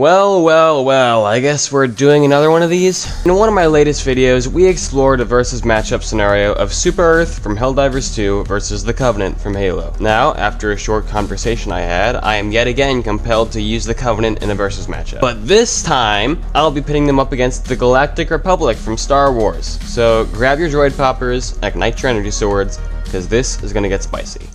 Well, I guess we're doing another one of these. In one of my latest videos, we explored a versus matchup scenario of Super Earth from Helldivers 2 versus the Covenant from Halo. Now, after a short conversation I had, I am yet again compelled to use the Covenant in a versus matchup. But this time, I'll be pitting them up against the Galactic Republic from Star Wars. So grab your droid poppers, ignite your energy swords, because this is gonna get spicy.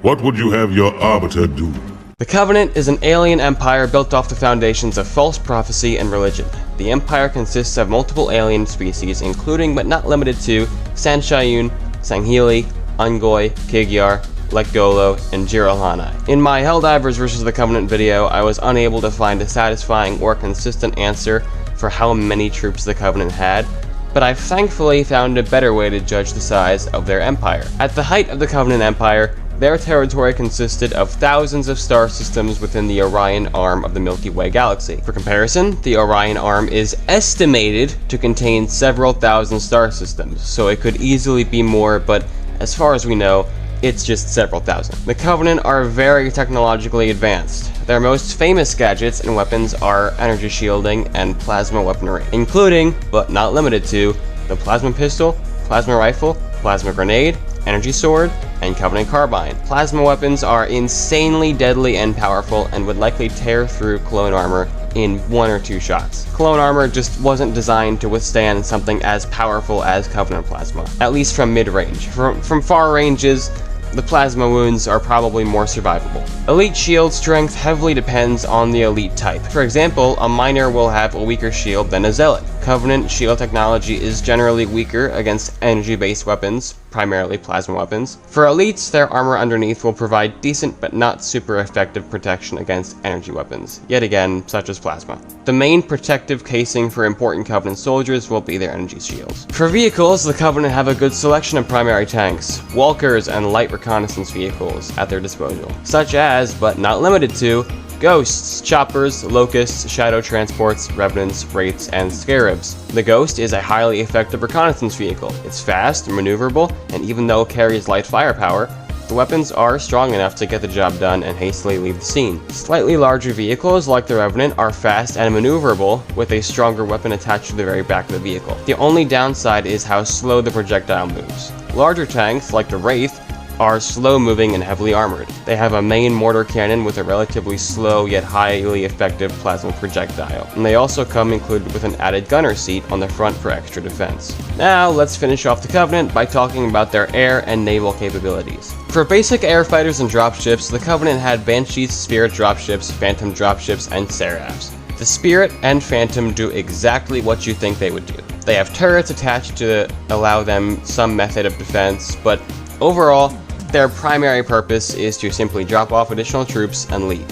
What would you have your Arbiter do? The Covenant is an alien empire built off the foundations of false prophecy and religion. The empire consists of multiple alien species, including but not limited to Sanshayun, Sangheili, Ungoi, Kigyar, Lekgolo, and Jiralhanae. In my Helldivers vs. the Covenant video, I was unable to find a satisfying or consistent answer for how many troops the Covenant had, but I thankfully found a better way to judge the size of their empire. At the height of the Covenant Empire, their territory consisted of thousands of star systems within the Orion arm of the Milky Way galaxy. For comparison, the Orion arm is estimated to contain several thousand star systems, so it could easily be more, but as far as we know, it's just several thousand. The Covenant are very technologically advanced. Their most famous gadgets and weapons are energy shielding and plasma weaponry, including, but not limited to, the plasma pistol, plasma rifle, plasma grenade, energy sword, and Covenant carbine. Plasma weapons are insanely deadly and powerful and would likely tear through clone armor in 1 or 2 shots. Clone armor just wasn't designed to withstand something as powerful as Covenant plasma, at least from mid-range. From far ranges, the plasma wounds are probably more survivable. Elite shield strength heavily depends on the elite type. For example, a miner will have a weaker shield than a zealot. Covenant shield technology is generally weaker against energy-based weapons, primarily plasma weapons. For elites, their armor underneath will provide decent but not super effective protection against energy weapons, yet again, such as plasma. The main protective casing for important Covenant soldiers will be their energy shields. For vehicles, the Covenant have a good selection of primary tanks, walkers, and light reconnaissance vehicles at their disposal, such as, but not limited to, Ghosts, Choppers, Locusts, Shadow Transports, Revenants, Wraiths, and Scarabs. The Ghost is a highly effective reconnaissance vehicle. It's fast, maneuverable, and even though it carries light firepower, the weapons are strong enough to get the job done and hastily leave the scene. Slightly larger vehicles, like the Revenant, are fast and maneuverable, with a stronger weapon attached to the very back of the vehicle. The only downside is how slow the projectile moves. Larger tanks, like the Wraith, are slow-moving and heavily armored. They have a main mortar cannon with a relatively slow yet highly effective plasma projectile, and they also come included with an added gunner seat on the front for extra defense. Now, let's finish off the Covenant by talking about their air and naval capabilities. For basic air fighters and dropships, the Covenant had Banshees, Spirit dropships, Phantom dropships, and Seraphs. The Spirit and Phantom do exactly what you think they would do. They have turrets attached to allow them some method of defense, but overall, their primary purpose is to simply drop off additional troops and leave.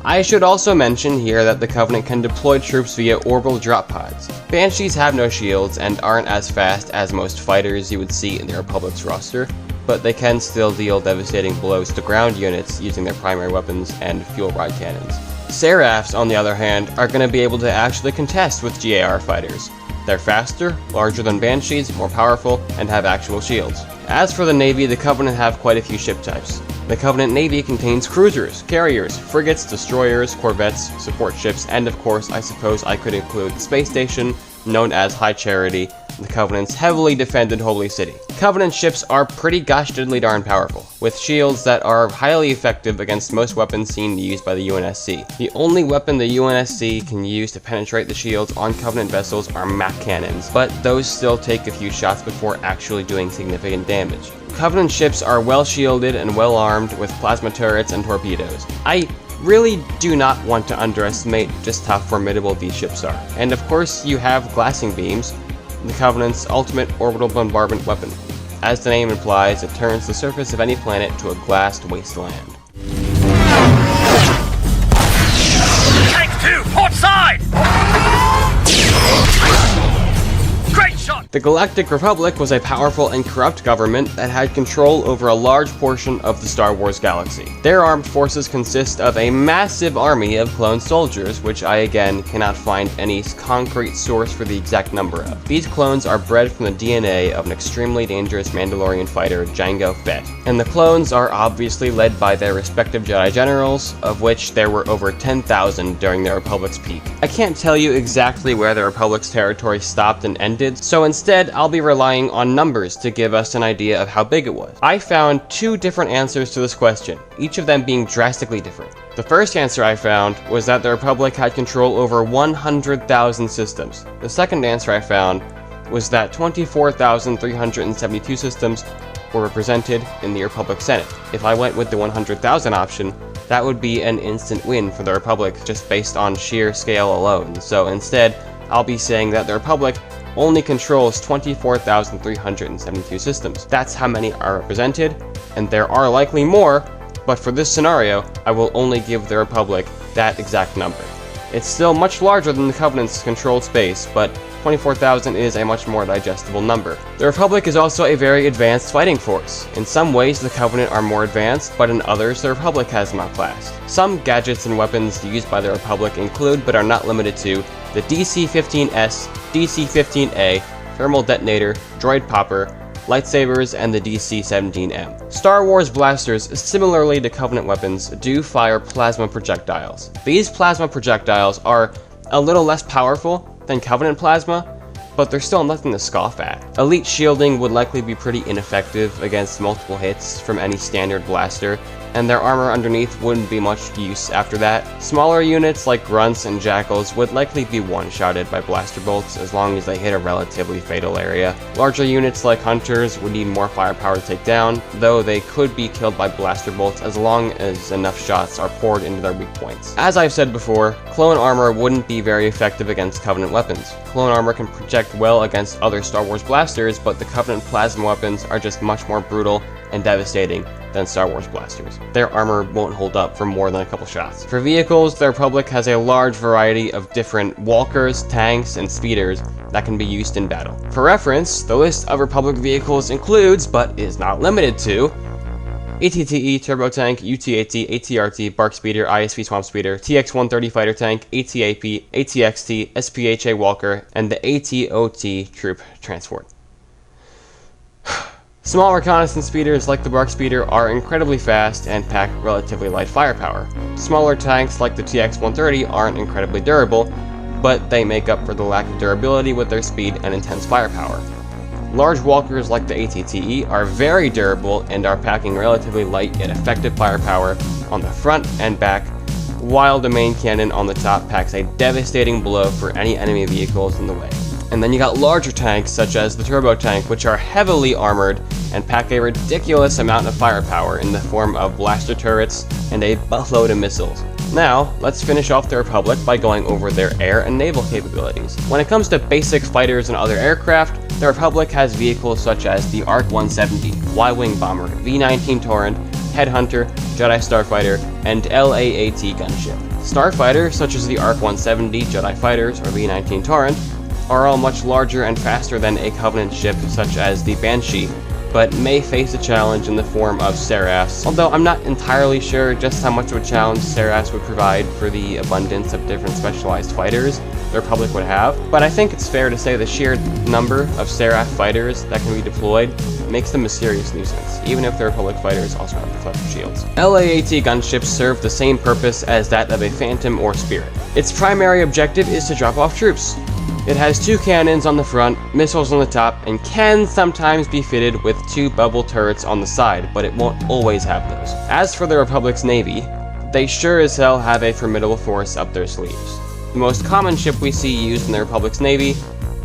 I should also mention here that the Covenant can deploy troops via orbital drop pods. Banshees have no shields and aren't as fast as most fighters you would see in the Republic's roster, but they can still deal devastating blows to ground units using their primary weapons and fuel rod cannons. Seraphs, on the other hand, are going to be able to actually contest with GAR fighters. They're faster, larger than Banshees, more powerful, and have actual shields. As for the Navy, the Covenant have quite a few ship types. The Covenant Navy contains cruisers, carriers, frigates, destroyers, corvettes, support ships, and of course, I suppose I could include the space station, known as High Charity, the Covenant's heavily defended Holy City. Covenant ships are pretty gosh diddly darn powerful, with shields that are highly effective against most weapons seen used by the UNSC. The only weapon the UNSC can use to penetrate the shields on Covenant vessels are MAC cannons, but those still take a few shots before actually doing significant damage. Covenant ships are well shielded and well armed with plasma turrets and torpedoes. I really do not want to underestimate just how formidable these ships are. And of course, you have glassing beams, the Covenant's ultimate orbital bombardment weapon. As the name implies, it turns the surface of any planet to a glassed wasteland. Tank 2, port side! Great shot! The Galactic Republic was a powerful and corrupt government that had control over a large portion of the Star Wars galaxy. Their armed forces consist of a massive army of clone soldiers, which I again cannot find any concrete source for the exact number of. These clones are bred from the DNA of an extremely dangerous Mandalorian fighter, Jango Fett, and the clones are obviously led by their respective Jedi generals, of which there were over 10,000 during the Republic's peak. I can't tell you exactly where the Republic's territory stopped and ended, so instead I'll be relying on numbers to give us an idea of how big it was. I found two different answers to this question, each of them being drastically different. The first answer I found was that the Republic had control over 100,000 systems. The second answer I found was that 24,372 systems were represented in the Republic Senate. If I went with the 100,000 option, that would be an instant win for the Republic just based on sheer scale alone. So instead, I'll be saying that the Republic only controls 24,372 systems. That's how many are represented, and there are likely more, but for this scenario, I will only give the Republic that exact number. It's still much larger than the Covenant's controlled space, but 24,000 is a much more digestible number. The Republic is also a very advanced fighting force. In some ways, the Covenant are more advanced, but in others, the Republic has them outclassed. Some gadgets and weapons used by the Republic include, but are not limited to, the DC-15S, DC-15A, Thermal Detonator, Droid Popper, lightsabers, and the DC-17M. Star Wars blasters, similarly to Covenant weapons, do fire plasma projectiles. These plasma projectiles are a little less powerful than Covenant plasma, but they're still nothing to scoff at. Elite shielding would likely be pretty ineffective against multiple hits from any standard blaster, and their armor underneath wouldn't be much use after that. Smaller units like grunts and jackals would likely be one-shotted by blaster bolts as long as they hit a relatively fatal area. Larger units like hunters would need more firepower to take down, though they could be killed by blaster bolts as long as enough shots are poured into their weak points. As I've said before, clone armor wouldn't be very effective against Covenant weapons. Clone armor can project well against other Star Wars blasters, but the Covenant plasma weapons are just much more brutal and devastating than Star Wars blasters. Their armor won't hold up for more than a couple shots. For vehicles, the Republic has a large variety of different walkers, tanks, and speeders that can be used in battle. For reference, the list of Republic vehicles includes, but is not limited to, AT-ATE, Turbo Tank, UT-AT, AT-RT, Bark Speeder, ISV Swamp Speeder, TX-130 Fighter Tank, AT-AP, AT-XT, SPHA Walker, and the AT-OT Troop Transport. Small reconnaissance speeders like the Bark Speeder are incredibly fast and pack relatively light firepower. Smaller tanks like the TX-130 aren't incredibly durable, but they make up for the lack of durability with their speed and intense firepower. Large walkers like the AT-TE are very durable and are packing relatively light yet effective firepower on the front and back, while the main cannon on the top packs a devastating blow for any enemy vehicles in the way. And then you got larger tanks such as the Turbo Tank, which are heavily armored and pack a ridiculous amount of firepower in the form of blaster turrets and a buttload of missiles. Now, let's finish off the Republic by going over their air and naval capabilities. When it comes to basic fighters and other aircraft, the Republic has vehicles such as the ARC-170, Y-Wing Bomber, V-19 Torrent, Headhunter, Jedi Starfighter, and LAAT gunship. Starfighters such as the ARC-170, Jedi Fighters, or V-19 Torrent are all much larger and faster than a Covenant ship such as the Banshee, but may face a challenge in the form of Seraphs, although I'm not entirely sure just how much of a challenge Seraphs would provide for the abundance of different specialized fighters the Republic would have, but I think it's fair to say the sheer number of Seraph fighters that can be deployed makes them a serious nuisance, even if the Republic fighters also have deflector shields. LAAT gunships serve the same purpose as that of a Phantom or Spirit. Its primary objective is to drop off troops. It has two cannons on the front, missiles on the top, and can sometimes be fitted with two bubble turrets on the side, but it won't always have those. As for the Republic's Navy, they sure as hell have a formidable force up their sleeves. The most common ship we see used in the Republic's Navy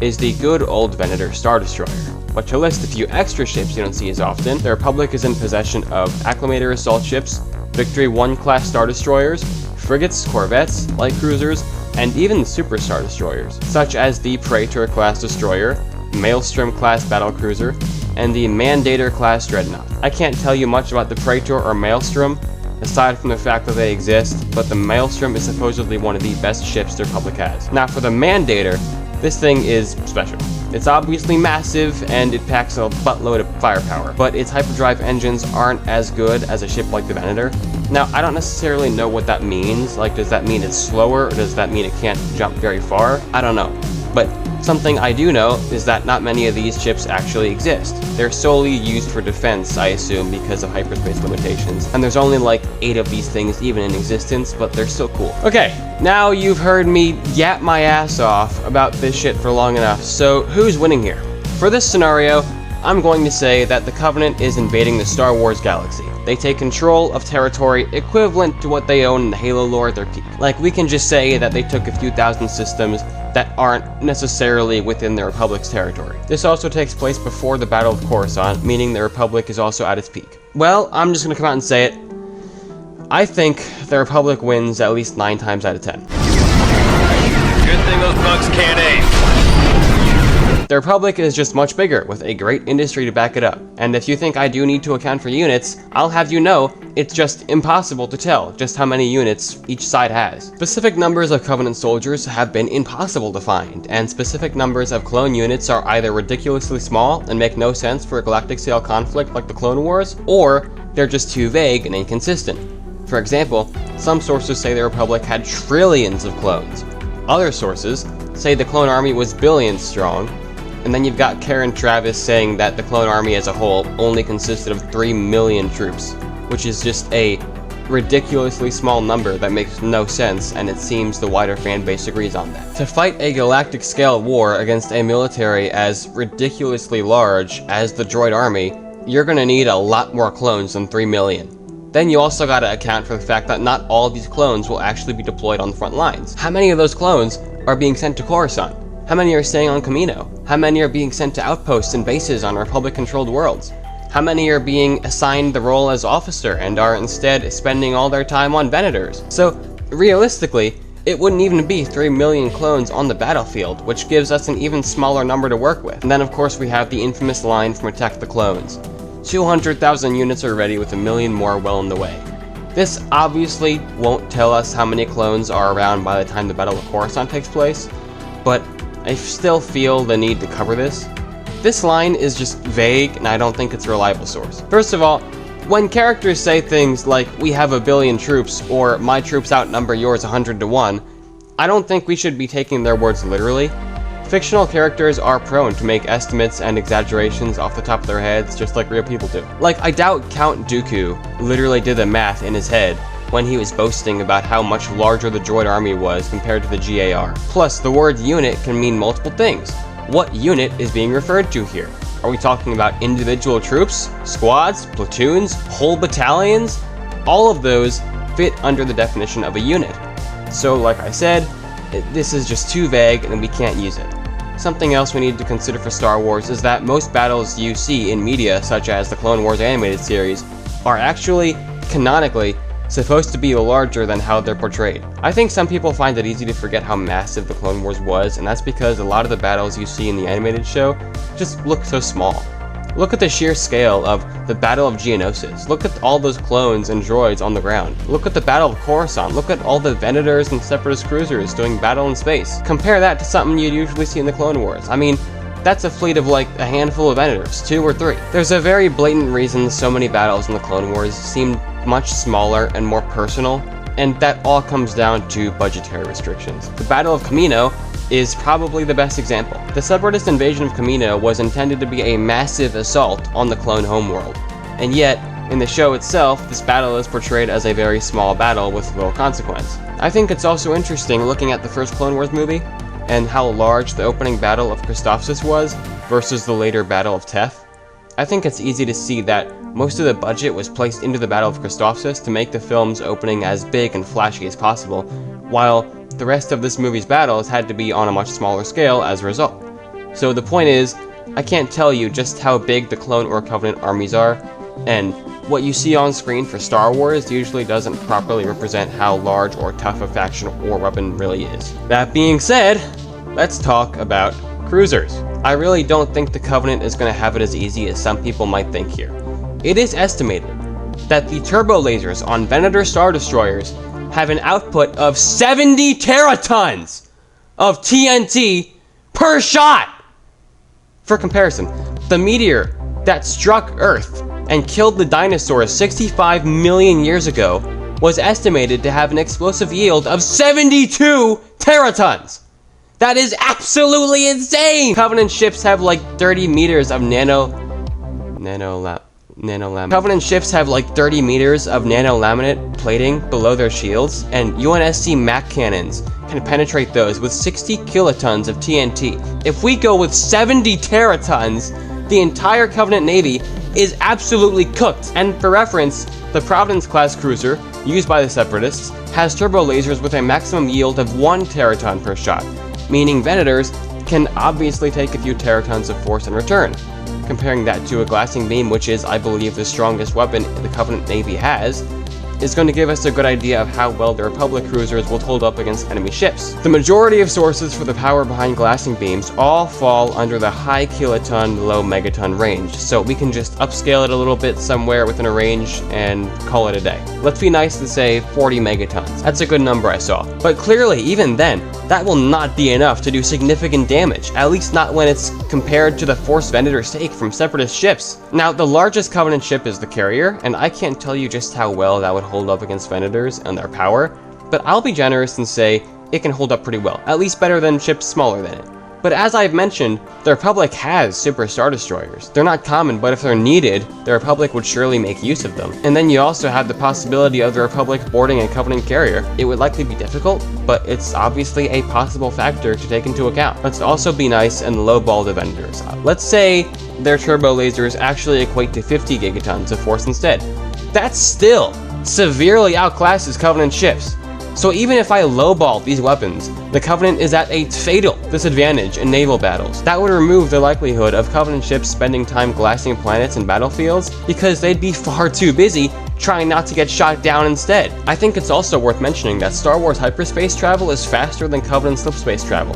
is the good old Venator Star Destroyer. But to list a few extra ships you don't see as often, the Republic is in possession of Acclamator assault ships, Victory 1 class Star Destroyers, frigates, corvettes, light cruisers, and even Super Star Destroyers, such as the Praetor class destroyer, Maelstrom class battlecruiser, and the Mandator class dreadnought. I can't tell you much about the Praetor or Maelstrom, aside from the fact that they exist, but the Maelstrom is supposedly one of the best ships the Republic has. Now for the Mandator, this thing is special. It's obviously massive, and it packs a buttload of firepower, but its hyperdrive engines aren't as good as a ship like the Venator. Now, I don't necessarily know what that means. Like, does that mean it's slower, or does that mean it can't jump very far? I don't know. But something I do know is that not many of these ships actually exist. They're solely used for defense, I assume, because of hyperspace limitations. And there's only like 8 of these things even in existence, but they're still cool. Okay, now you've heard me yap my ass off about this shit for long enough, so who's winning here? For this scenario, I'm going to say that the Covenant is invading the Star Wars galaxy. They take control of territory equivalent to what they own in the Halo lore at their peak. Like, we can just say that they took a few thousand systems that aren't necessarily within the Republic's territory. This also takes place before the Battle of Coruscant, meaning the Republic is also at its peak. Well, I'm just gonna come out and say it. I think the Republic wins at least 9 times out of 10. Good thing those bugs can't aim. The Republic is just much bigger, with a great industry to back it up. And if you think I do need to account for units, I'll have you know, it's just impossible to tell just how many units each side has. Specific numbers of Covenant soldiers have been impossible to find, and specific numbers of clone units are either ridiculously small and make no sense for a galactic-scale conflict like the Clone Wars, or they're just too vague and inconsistent. For example, some sources say the Republic had trillions of clones. Other sources say the clone army was billions strong, and then you've got Karen Travis saying that the clone army as a whole only consisted of 3 million troops, which is just a ridiculously small number that makes no sense, and it seems the wider fan base agrees on that. To fight a galactic scale war against a military as ridiculously large as the droid army, you're gonna need a lot more clones than 3 million. Then you also gotta account for the fact that not all of these clones will actually be deployed on the front lines. How many of those clones are being sent to Coruscant? How many are staying on Kamino? How many are being sent to outposts and bases on Republic-controlled worlds? How many are being assigned the role as officer and are instead spending all their time on Venators? So, realistically, it wouldn't even be 3 million clones on the battlefield, which gives us an even smaller number to work with. And then of course we have the infamous line from Attack the Clones. 200,000 units are ready with 1 million more well on the way. This obviously won't tell us how many clones are around by the time the Battle of Coruscant takes place, but I still feel the need to cover this. This line is just vague, and I don't think it's a reliable source. First of all, when characters say things like, "we have 1 billion troops," or "my troops outnumber yours 100 to 1, I don't think we should be taking their words literally. Fictional characters are prone to make estimates and exaggerations off the top of their heads, just like real people do. Like, I doubt Count Dooku literally did the math in his head when he was boasting about how much larger the droid army was compared to the GAR. Plus, the word unit can mean multiple things. What unit is being referred to here? Are we talking about individual troops, squads, platoons, whole battalions? All of those fit under the definition of a unit. So, like I said, this is just too vague and we can't use it. Something else we need to consider for Star Wars is that most battles you see in media, such as the Clone Wars animated series, are actually, canonically, supposed to be larger than how they're portrayed. I think some people find it easy to forget how massive the Clone Wars was, and that's because a lot of the battles you see in the animated show just look so small. Look at the sheer scale of the Battle of Geonosis. Look at all those clones and droids on the ground. Look at the Battle of Coruscant. Look at all the Venators and Separatist cruisers doing battle in space. Compare that to something you'd usually see in the Clone Wars. I mean, that's a fleet of like a handful of Venators, 2 or 3. There's a very blatant reason so many battles in the Clone Wars seem much smaller and more personal, and that all comes down to budgetary restrictions. The Battle of Kamino is probably the best example. The Separatist invasion of Kamino was intended to be a massive assault on the clone homeworld, and yet, in the show itself, this battle is portrayed as a very small battle with little consequence. I think it's also interesting looking at the first Clone Wars movie, and how large the opening battle of Christophsis was versus the later Battle of Teth. I think it's easy to see that most of the budget was placed into the Battle of Christophsis to make the film's opening as big and flashy as possible, while the rest of this movie's battles had to be on a much smaller scale as a result. So the point is, I can't tell you just how big the Clone or Covenant armies are, and what you see on screen for Star Wars usually doesn't properly represent how large or tough a faction or weapon really is. That being said, let's talk about cruisers. I really don't think the Covenant is going to have it as easy as some people might think here. It is estimated that the turbo lasers on Venator Star Destroyers have an output of 70 teratons of TNT per shot! For comparison, the meteor that struck Earth and killed the dinosaurs 65 million years ago was estimated to have an explosive yield of 72 teratons! That is absolutely insane! Covenant ships have like 30 meters of Covenant ships have like 30 meters of nanolaminate plating below their shields, and UNSC MAC cannons can penetrate those with 60 kilotons of TNT. If we go with 70 teratons, the entire Covenant Navy is absolutely cooked. And for reference, the Providence-class cruiser, used by the Separatists, has turbo lasers with a maximum yield of 1 teraton per shot, meaning Venators can obviously take a few teratons of force in return. Comparing that to a glassing beam, which is, I believe, the strongest weapon the Covenant Navy has, is going to give us a good idea of how well the Republic cruisers will hold up against enemy ships. The majority of sources for the power behind glassing beams all fall under the high kiloton, low megaton range, so we can just upscale it a little bit somewhere within a range and call it a day. Let's be nice and say 40 megatons. That's a good number I saw. But clearly, even then, that will not be enough to do significant damage, at least not when it's compared to the force Venators take from Separatist ships. Now, the largest Covenant ship is the Carrier, and I can't tell you just how well that would hold up against Venators and their power, but I'll be generous and say it can hold up pretty well, at least better than ships smaller than it. But as I've mentioned, the Republic has Super Star Destroyers. They're not common, but if they're needed, the Republic would surely make use of them. And then you also have the possibility of the Republic boarding a Covenant carrier. It would likely be difficult, but it's obviously a possible factor to take into account. Let's also be nice and lowball the Venators. Let's say their turbo lasers actually equate to 50 gigatons of force instead. That still severely outclasses Covenant ships. So even if I lowball these weapons, the Covenant is at a fatal disadvantage in naval battles. That would remove the likelihood of Covenant ships spending time glassing planets and battlefields, because they'd be far too busy trying not to get shot down instead. I think it's also worth mentioning that Star Wars hyperspace travel is faster than Covenant slipspace travel.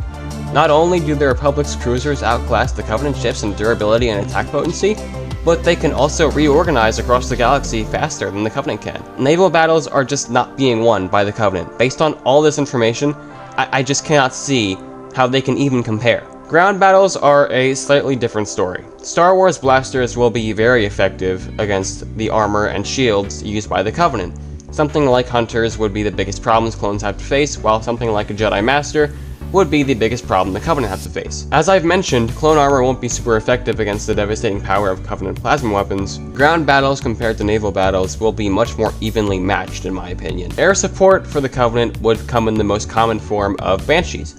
Not only do the Republic's cruisers outclass the Covenant ships in durability and attack potency, but they can also reorganize across the galaxy faster than the Covenant can. Naval battles are just not being won by the Covenant. Based on all this information, I just cannot see how they can even compare. Ground battles are a slightly different story. Star Wars blasters will be very effective against the armor and shields used by the Covenant. Something like Hunters would be the biggest problems clones have to face, while something like a Jedi Master would be the biggest problem the Covenant has to face. As I've mentioned, clone armor won't be super effective against the devastating power of Covenant plasma weapons. Ground battles compared to naval battles will be much more evenly matched in my opinion. Air support for the Covenant would come in the most common form of Banshees,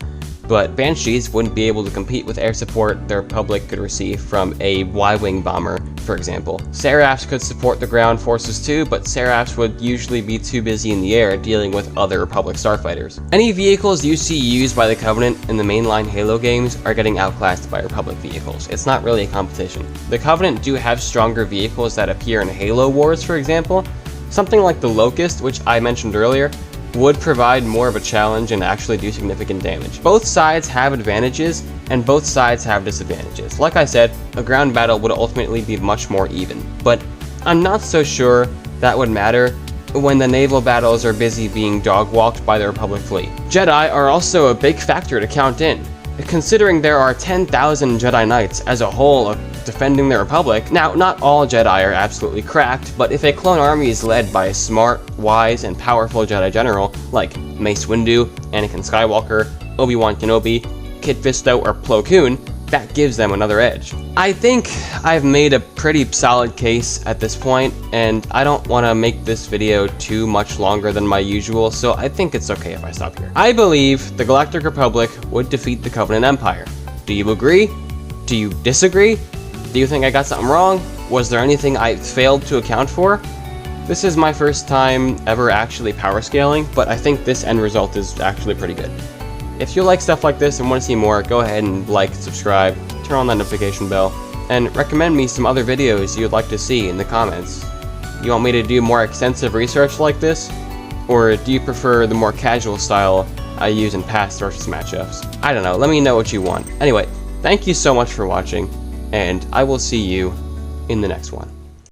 but Banshees wouldn't be able to compete with air support the Republic could receive from a Y-wing bomber, for example. Seraphs could support the ground forces too, but Seraphs would usually be too busy in the air dealing with other Republic starfighters. Any vehicles you see used by the Covenant in the mainline Halo games are getting outclassed by Republic vehicles. It's not really a competition. The Covenant do have stronger vehicles that appear in Halo Wars, for example. Something like the Locust, which I mentioned earlier, would provide more of a challenge and actually do significant damage. Both sides have advantages, and both sides have disadvantages. Like I said, a ground battle would ultimately be much more even, but I'm not so sure that would matter when the naval battles are busy being dog-walked by the Republic fleet. Jedi are also a big factor to count in, considering there are 10,000 Jedi Knights as a whole defending the Republic. Now, not all Jedi are absolutely cracked, but if a clone army is led by a smart, wise, and powerful Jedi general like Mace Windu, Anakin Skywalker, Obi-Wan Kenobi, Kit Fisto, or Plo Koon, that gives them another edge. I think I've made a pretty solid case at this point, and I don't want to make this video too much longer than my usual, so I think it's okay if I stop here. I believe the Galactic Republic would defeat the Covenant Empire. Do you agree? Do you disagree? Do you think I got something wrong? Was there anything I failed to account for? This is my first time ever actually power scaling, but I think this end result is actually pretty good. If you like stuff like this and want to see more, go ahead and like, subscribe, turn on that notification bell, and recommend me some other videos you'd like to see in the comments. You want me to do more extensive research like this? Or do you prefer the more casual style I use in past versus matchups? I don't know, let me know what you want. Anyway, thank you so much for watching, and I will see you in the next one.